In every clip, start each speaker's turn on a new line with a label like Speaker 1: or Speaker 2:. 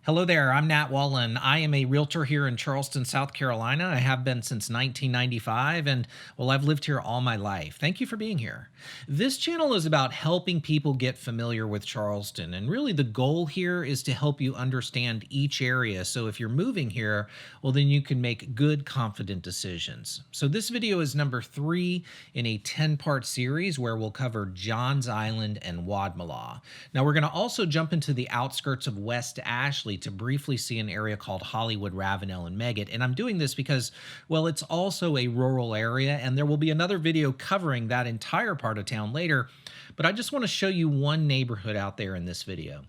Speaker 1: Hello there, I'm Nat Wallen. I am a realtor here in Charleston, South Carolina. I have been since 1995, and well, I've lived here all my life. Thank you for being here. This channel is about helping people get familiar with Charleston, and really the goal here is to help you understand each area. So if you're moving here, well, then you can make good, confident decisions. So this video is number 3 in a 10-part series where we'll cover Johns Island and Wadmalaw. Now, we're going to also jump into the outskirts of West Ashley to briefly see an area called Hollywood, Ravenel, and Megget. And I'm doing this because, well, it's also a rural area, and there will be another video covering that entire part of town later. But I just want to show you one neighborhood out there in this video.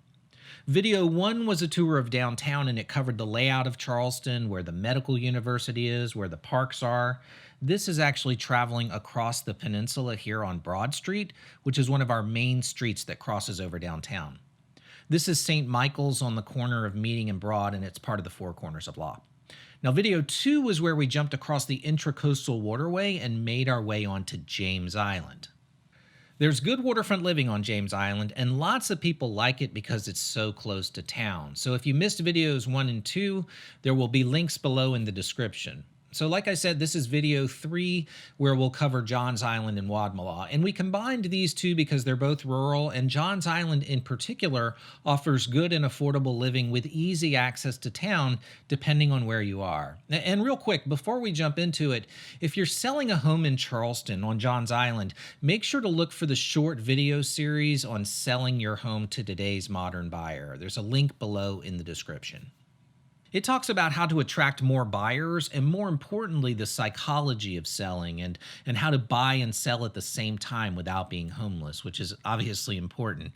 Speaker 1: Video 1 was a tour of downtown, and it covered the layout of Charleston, where the medical university is, where the parks are. This is actually traveling across the peninsula here on Broad Street, which is one of our main streets that crosses over downtown. This is St. Michael's on the corner of Meeting and Broad, and it's part of the Four Corners of Law. Now, video 2 was where we jumped across the Intracoastal Waterway and made our way onto James Island. There's good waterfront living on James Island, and lots of people like it because it's so close to town. So if you missed videos 1 and 2, there will be links below in the description. So like I said, this is video 3 where we'll cover Johns Island and Wadmalaw. And we combined these two because they're both rural, and Johns Island in particular offers good and affordable living with easy access to town depending on where you are. And real quick, before we jump into it, if you're selling a home in Charleston on Johns Island, make sure to look for the short video series on selling your home to today's modern buyer. There's a link below in the description. It talks about how to attract more buyers and, more importantly, the psychology of selling and how to buy and sell at the same time without being homeless, which is obviously important.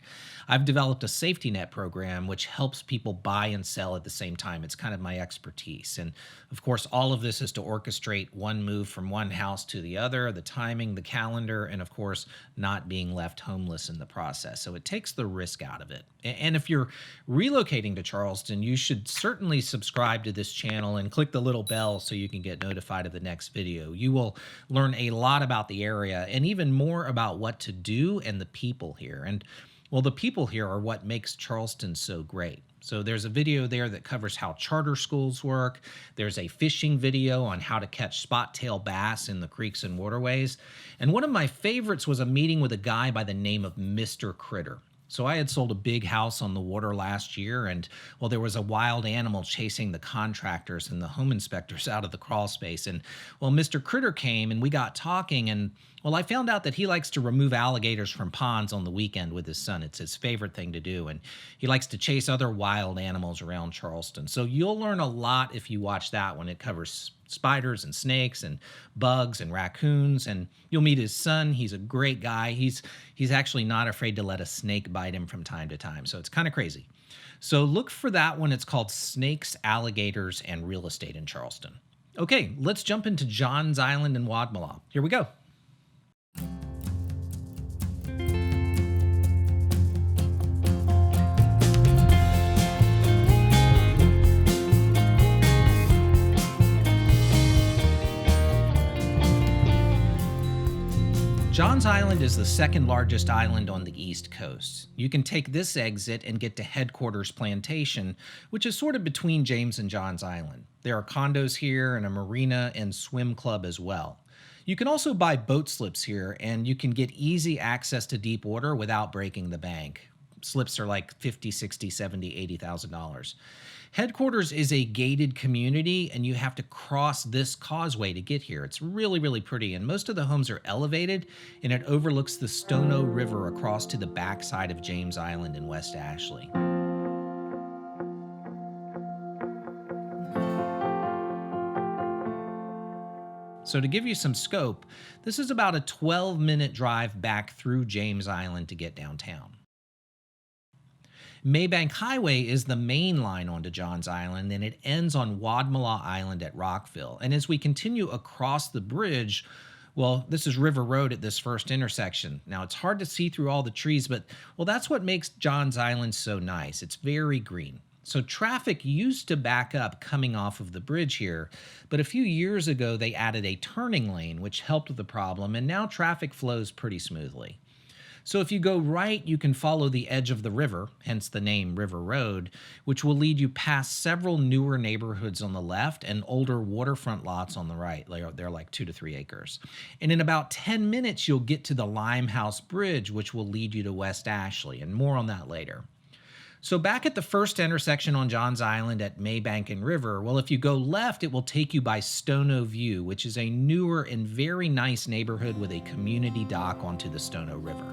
Speaker 1: I've developed a safety net program which helps people buy and sell at the same time. It's kind of my expertise. And of course, all of this is to orchestrate one move from one house to the other, the timing, the calendar, and of course, not being left homeless in the process. So it takes the risk out of it. And if you're relocating to Charleston, you should certainly subscribe to this channel and click the little bell so you can get notified of the next video. You will learn a lot about the area and even more about what to do and the people here. And well, the people here are what makes Charleston so great. So there's a video there that covers how charter schools work. There's a fishing video on how to catch spot-tail bass in the creeks and waterways. And one of my favorites was a meeting with a guy by the name of Mr. Critter. So I had sold a big house on the water last year, and well, there was a wild animal chasing the contractors and the home inspectors out of the crawl space. And well, Mr. Critter came and we got talking, and well, I found out that he likes to remove alligators from ponds on the weekend with his son. It's his favorite thing to do, and he likes to chase other wild animals around Charleston. So you'll learn a lot if you watch that one. It covers spiders and snakes and bugs and raccoons, and you'll meet his son. He's a great guy. He's actually not afraid to let a snake bite him from time to time, so it's kind of crazy. So look for that one. It's called Snakes, Alligators, and Real Estate in Charleston. Okay, let's jump into Johns Island and Wadmalaw. Here we go. Johns Island is the second largest island on the East Coast. You can take this exit and get to Headquarters Plantation, which is sort of between James and Johns Island. There are condos here and a marina and swim club as well. You can also buy boat slips here, and you can get easy access to deep water without breaking the bank. Slips are like $50,000, $60,000, $70,000, $80,000. Headquarters is a gated community, and you have to cross this causeway to get here. It's really, really pretty, and most of the homes are elevated, and it overlooks the Stono River across to the backside of James Island in West Ashley. So to give you some scope, this is about a 12-minute drive back through James Island to get downtown. Maybank Highway is the main line onto Johns Island, and it ends on Wadmalaw Island at Rockville. And as we continue across the bridge, well, this is River Road at this first intersection. Now, it's hard to see through all the trees, but, well, that's what makes Johns Island so nice. It's very green. So traffic used to back up coming off of the bridge here, but a few years ago, they added a turning lane, which helped with the problem, and now traffic flows pretty smoothly. So if you go right, you can follow the edge of the river, hence the name River Road, which will lead you past several newer neighborhoods on the left and older waterfront lots on the right. They're like 2 to 3 acres. And in about 10 minutes, you'll get to the Limehouse Bridge, which will lead you to West Ashley, and more on that later. So back at the first intersection on Johns Island at Maybank and River, well, if you go left, it will take you by Stono View, which is a newer and very nice neighborhood with a community dock onto the Stono River.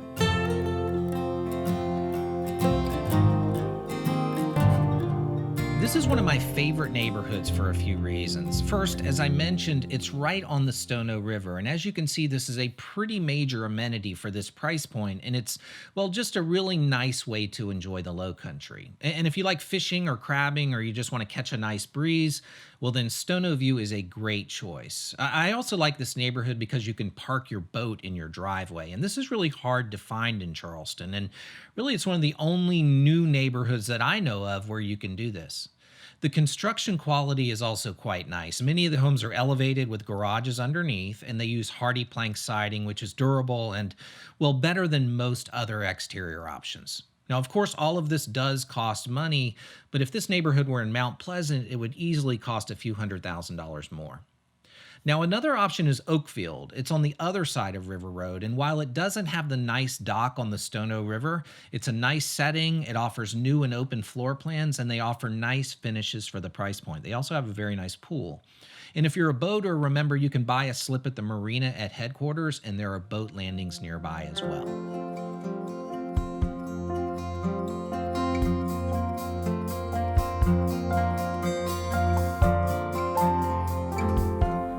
Speaker 1: This is one of my favorite neighborhoods for a few reasons. First, as I mentioned, it's right on the Stono River, and as you can see, this is a pretty major amenity for this price point, and it's, well, just a really nice way to enjoy the low country. And if you like fishing or crabbing, or you just want to catch a nice breeze, well, then Stono View is a great choice. I also like this neighborhood because you can park your boat in your driveway, and this is really hard to find in Charleston, and really it's one of the only new neighborhoods that I know of where you can do this. The construction quality is also quite nice. Many of the homes are elevated with garages underneath, and they use hardy plank siding, which is durable and, well, better than most other exterior options. Now, of course, all of this does cost money, but if this neighborhood were in Mount Pleasant, it would easily cost a few $100,000 more. Now, another option is Oakfield. It's on the other side of River Road, and while it doesn't have the nice dock on the Stono River, it's a nice setting, it offers new and open floor plans, and they offer nice finishes for the price point. They also have a very nice pool. And if you're a boater, remember you can buy a slip at the marina at headquarters, and there are boat landings nearby as well.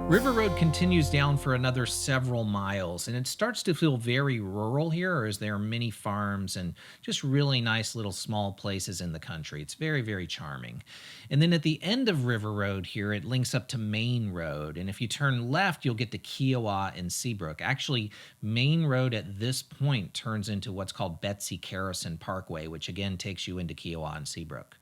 Speaker 1: River Road continues down for another several miles, and it starts to feel very rural here as there are many farms and just really nice little small places in the country. It's very, very charming. And then at the end of River Road here, it links up to Main Road, and if you turn left, you'll get to Kiawah and Seabrook. Actually, Main Road at this point turns into what's called Betsy Carrison Parkway, which again takes you into Kiawah and Seabrook.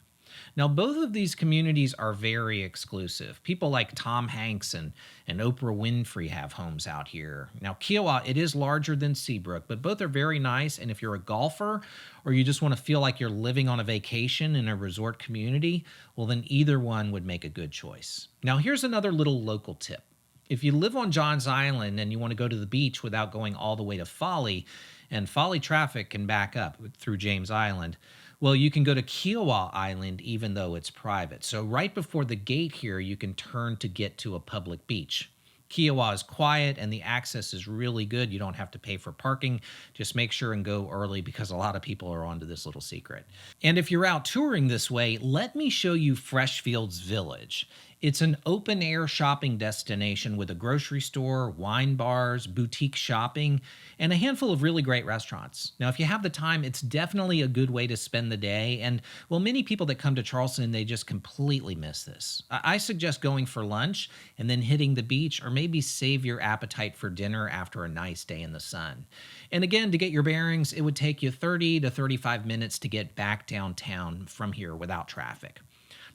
Speaker 1: Now, both of these communities are very exclusive. People like Tom Hanks and Oprah Winfrey have homes out here. Now, Kiawah, it is larger than Seabrook, but both are very nice. And if you're a golfer or you just want to feel like you're living on a vacation in a resort community, well, then either one would make a good choice. Now, here's another little local tip. If you live on Johns Island and you want to go to the beach without going all the way to Folly, and Folly traffic can back up through James Island, well, you can go to Kiawah Island even though it's private. So right before the gate here, you can turn to get to a public beach. Kiawah is quiet and the access is really good. You don't have to pay for parking. Just make sure and go early because a lot of people are onto this little secret. And if you're out touring this way, let me show you Freshfields Village. It's an open-air shopping destination with a grocery store, wine bars, boutique shopping, and a handful of really great restaurants. Now, if you have the time, it's definitely a good way to spend the day, and, well, many people that come to Charleston, they just completely miss this. I suggest going for lunch and then hitting the beach, or maybe save your appetite for dinner after a nice day in the sun. And again, to get your bearings, it would take you 30 to 35 minutes to get back downtown from here without traffic.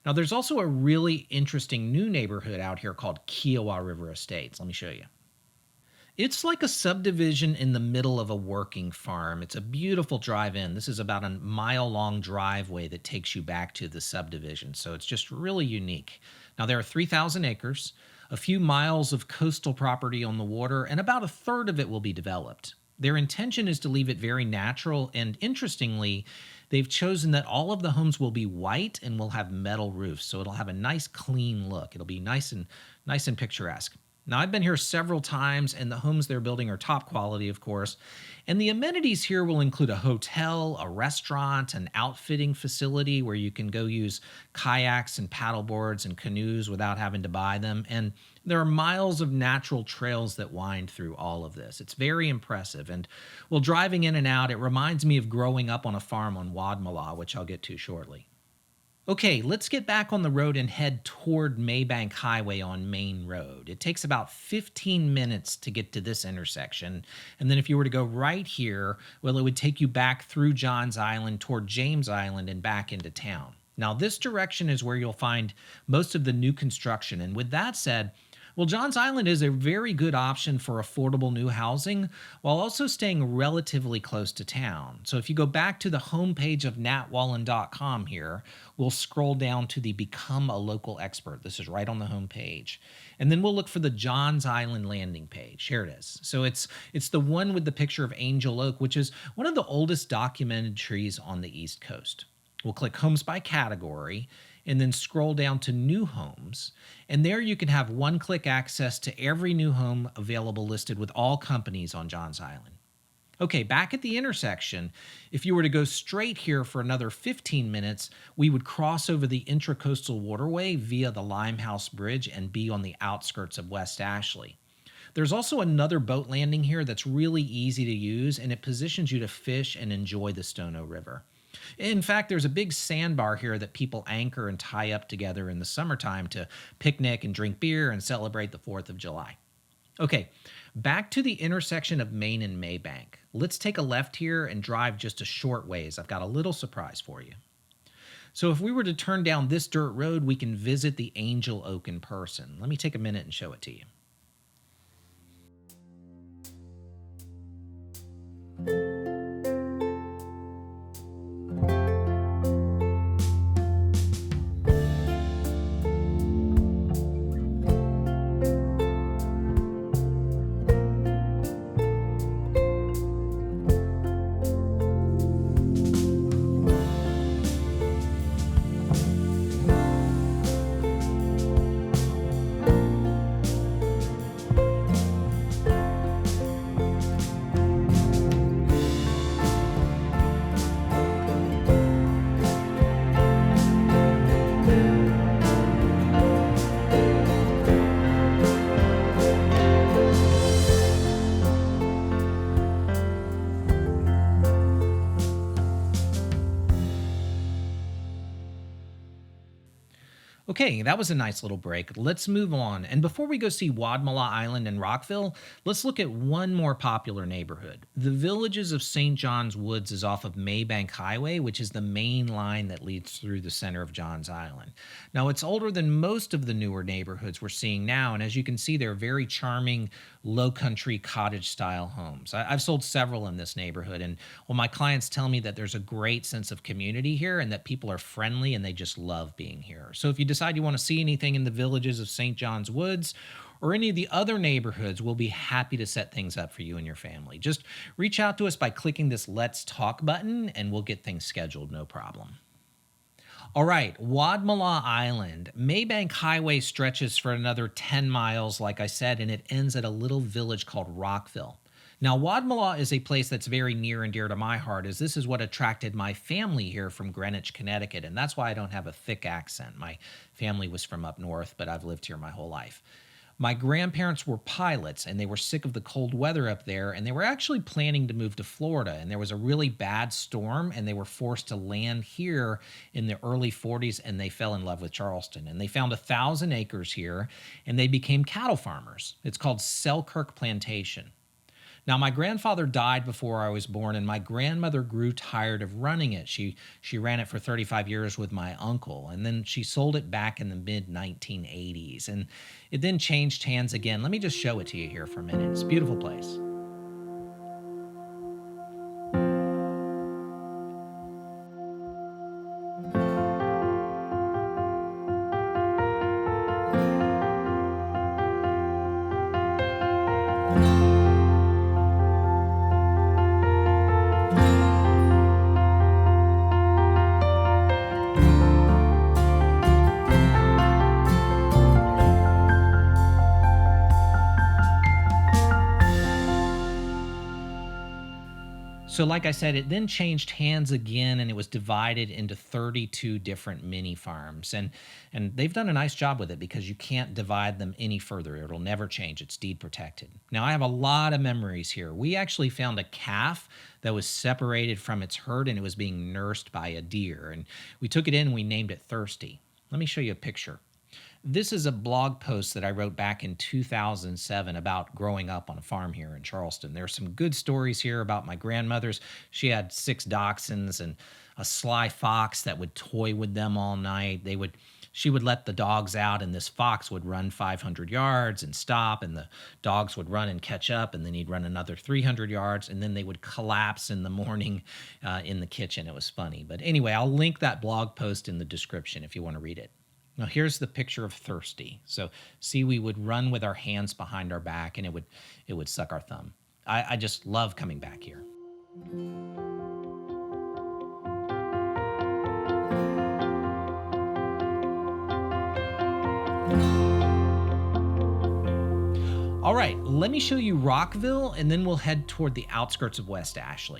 Speaker 1: Now, there's also a really interesting new neighborhood out here called Kiawah River Estates. Let me show you. It's like a subdivision in the middle of a working farm. It's a beautiful drive-in. This is about a mile-long driveway that takes you back to the subdivision, so it's just really unique. Now, there are 3,000 acres, a few miles of coastal property on the water, and about a third of it will be developed. Their intention is to leave it very natural, and interestingly, they've chosen that all of the homes will be white and will have metal roofs, so it'll have a nice clean look. It'll be nice and picturesque. Now, I've been here several times, and the homes they're building are top quality, of course. And the amenities here will include a hotel, a restaurant, an outfitting facility where you can go use kayaks and paddle boards and canoes without having to buy them. And there are miles of natural trails that wind through all of this. It's very impressive. And, well, driving in and out, it reminds me of growing up on a farm on Wadmalaw, which I'll get to shortly. Okay, let's get back on the road and head toward Maybank Highway on Main Road. It takes about 15 minutes to get to this intersection. And then if you were to go right here, well, it would take you back through Johns Island toward James Island and back into town. Now, this direction is where you'll find most of the new construction. And with that said, Well, Johns Island is a very good option for affordable new housing while also staying relatively close to town. So if you go back to the homepage of natwallen.com here, we'll scroll down to the Become a Local Expert. This is right on the homepage. And then we'll look for the Johns Island landing page. Here it is. So it's the one with the picture of Angel Oak, which is one of the oldest documented trees on the East Coast. We'll click Homes by Category and then scroll down to New Homes. And there you can have one-click access to every new home available listed with all companies on Johns Island. Okay, back at the intersection, if you were to go straight here for another 15 minutes, we would cross over the Intracoastal Waterway via the Limehouse Bridge and be on the outskirts of West Ashley. There's also another boat landing here that's really easy to use, and it positions you to fish and enjoy the Stono River. In fact, there's a big sandbar here that people anchor and tie up together in the summertime to picnic and drink beer and celebrate the 4th of July. Okay, back to the intersection of Main and Maybank. Let's take a left here and drive just a short ways. I've got a little surprise for you. So if we were to turn down this dirt road, we can visit the Angel Oak in person. Let me take a minute and show it to you. Okay, that was a nice little break. Let's move on. And before we go see Wadmalaw Island and Rockville, let's look at one more popular neighborhood. The Villages of St. John's Woods is off of Maybank Highway, which is the main line that leads through the center of Johns Island. Now, it's older than most of the newer neighborhoods we're seeing now, and as you can see, they're very charming, low-country cottage-style homes. I've sold several in this neighborhood, and well, my clients tell me that there's a great sense of community here and that people are friendly and they just love being here. So if you decide you want to see anything in the Villages of St. John's Woods or any of the other neighborhoods, we'll be happy to set things up for you and your family. Just reach out to us by clicking this Let's Talk button and we'll get things scheduled, no problem. All right, Wadmalaw Island. Maybank Highway stretches for another 10 miles, like I said, and it ends at a little village called Rockville. Now, Wadmalaw is a place that's very near and dear to my heart, as this is what attracted my family here from Greenwich, Connecticut, and that's why I don't have a thick accent. My family was from up north, but I've lived here my whole life. My grandparents were pilots, and they were sick of the cold weather up there, and they were actually planning to move to Florida, and there was a really bad storm, and they were forced to land here in the early 40s, and they fell in love with Charleston, and they found 1,000 acres here, and they became cattle farmers. It's called Selkirk Plantation. Now, my grandfather died before I was born, and my grandmother grew tired of running it. She ran it for 35 years with my uncle, and then she sold it back in the mid-1980s, and it then changed hands again. Let me just show it to you here for a minute. It's a beautiful place. So like I said, it then changed hands again, and it was divided into 32 different mini farms. And they've done a nice job with it because you can't divide them any further. It'll never change. It's deed protected. Now, I have a lot of memories here. We actually found a calf that was separated from its herd, and it was being nursed by a deer. And we took it in and we named it Thirsty. Let me show you a picture. This is a blog post that I wrote back in 2007 about growing up on a farm here in Charleston. There's some good stories here about my grandmother's. She had 6 dachshunds and a sly fox that would toy with them all night. They would She would let the dogs out, and this fox would run 500 yards and stop, and the dogs would run and catch up, and then he'd run another 300 yards, and then they would collapse in the morning in the kitchen. It was funny. But anyway, I'll link that blog post in the description if you want to read it. Now, here's the picture of Thirsty. So, see, we would run with our hands behind our back, and it would suck our thumb. I just love coming back here. All right, let me show you Rockville, and then we'll head toward the outskirts of West Ashley.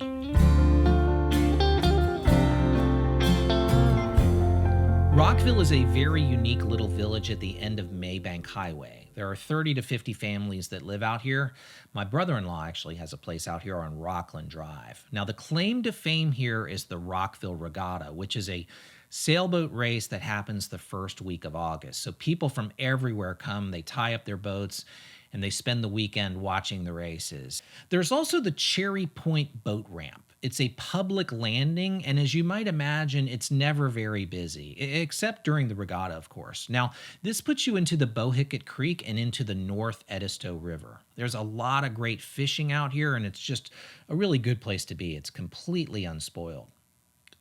Speaker 1: Rockville is a very unique little village at the end of Maybank Highway. There are 30 to 50 families that live out here. My brother-in-law actually has a place out here on Rockland Drive. Now, the claim to fame here is the Rockville Regatta, which is a sailboat race that happens the first week of August. So people from everywhere come, they tie up their boats, and they spend the weekend watching the races. There's also the Cherry Point boat ramp. It's a public landing, and as you might imagine, it's never very busy, except during the regatta, of course. Now, this puts you into the Bohicket Creek and into the North Edisto River. There's a lot of great fishing out here, and it's just a really good place to be. It's completely unspoiled.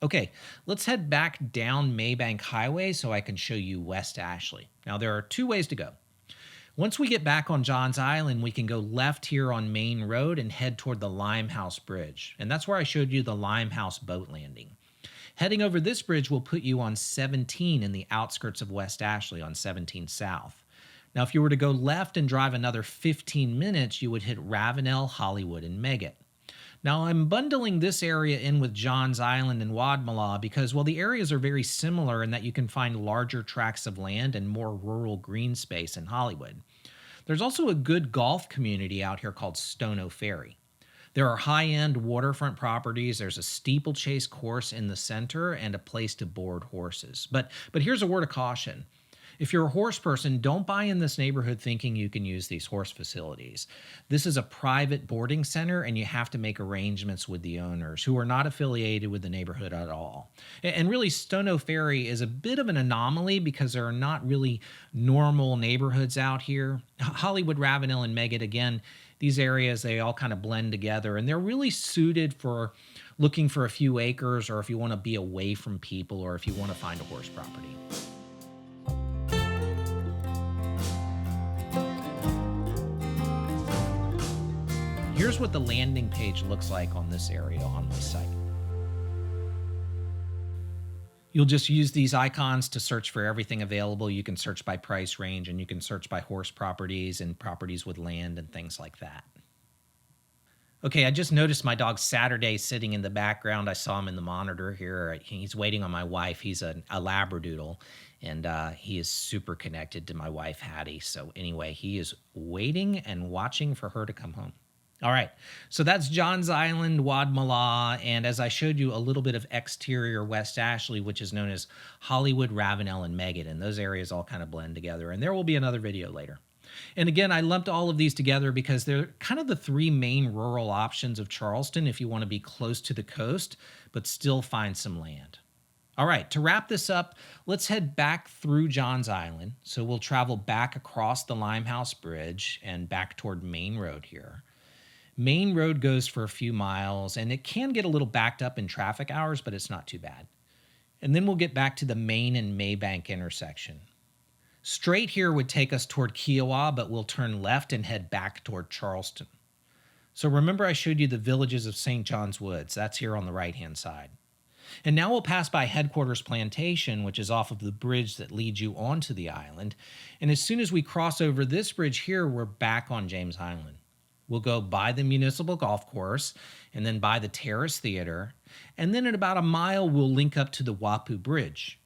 Speaker 1: Okay, let's head back down Maybank Highway so I can show you West Ashley. Now, there are two ways to go. Once we get back on Johns Island, we can go left here on Main Road and head toward the Limehouse Bridge. And that's where I showed you the Limehouse boat landing. Heading over this bridge will put you on 17 in the outskirts of West Ashley on 17 South. Now, if you were to go left and drive another 15 minutes, you would hit Ravenel, Hollywood, and Megget. Now, I'm bundling this area in with Johns Island and Wadmalaw because, well, the areas are very similar in that you can find larger tracts of land and more rural green space in Hollywood. There's also a good golf community out here called Stono Ferry. There are high-end waterfront properties, there's a steeplechase course in the center, and a place to board horses. But here's a word of caution. If you're a horse person, don't buy in this neighborhood thinking you can use these horse facilities. This is a private boarding center, and you have to make arrangements with the owners, who are not affiliated with the neighborhood at all. And really, Stono Ferry is a bit of an anomaly because there are not really normal neighborhoods out here. Hollywood, Ravenel, and Megget, again, these areas, they all kind of blend together, and they're really suited for looking for a few acres, or if you want to be away from people, or if you want to find a horse property. Here's what the landing page looks like on this area on my site. You'll just use these icons to search for everything available. You can search by price range, and you can search by horse properties and properties with land and things like that. Okay, I just noticed my dog Saturday sitting in the background. I saw him in the monitor here. He's waiting on my wife. He's a Labradoodle, and he is super connected to my wife, Hattie. So anyway, he is waiting and watching for her to come home. All right, so that's Johns Island, Wadmalaw, and as I showed you, a little bit of exterior West Ashley, which is known as Hollywood, Ravenel, and Megget, and those areas all kind of blend together, and there will be another video later. And again, I lumped all of these together because they're kind of the three main rural options of Charleston if you want to be close to the coast, but still find some land. All right, to wrap this up, let's head back through Johns Island. So we'll travel back across the Limehouse Bridge and back toward Main Road here. Main Road goes for a few miles, and it can get a little backed up in traffic hours, but it's not too bad. And then we'll get back to the Main and Maybank intersection. Straight here would take us toward Kiawah, but we'll turn left and head back toward Charleston. So remember I showed you the villages of St. John's Woods. That's here on the right-hand side. And now we'll pass by Headquarters Plantation, which is off of the bridge that leads you onto the island. And as soon as we cross over this bridge here, we're back on James Island. We'll go by the municipal golf course and then by the Terrace Theater. And then at about a mile, we'll link up to the Wapu Bridge.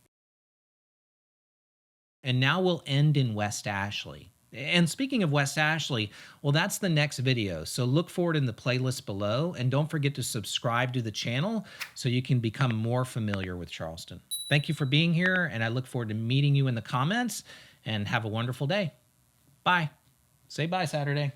Speaker 1: And now we'll end in West Ashley. And speaking of West Ashley, well, that's the next video. So look for it in the playlist below. And don't forget to subscribe to the channel so you can become more familiar with Charleston. Thank you for being here, and I look forward to meeting you in the comments, and have a wonderful day. Bye. Say bye, Saturday.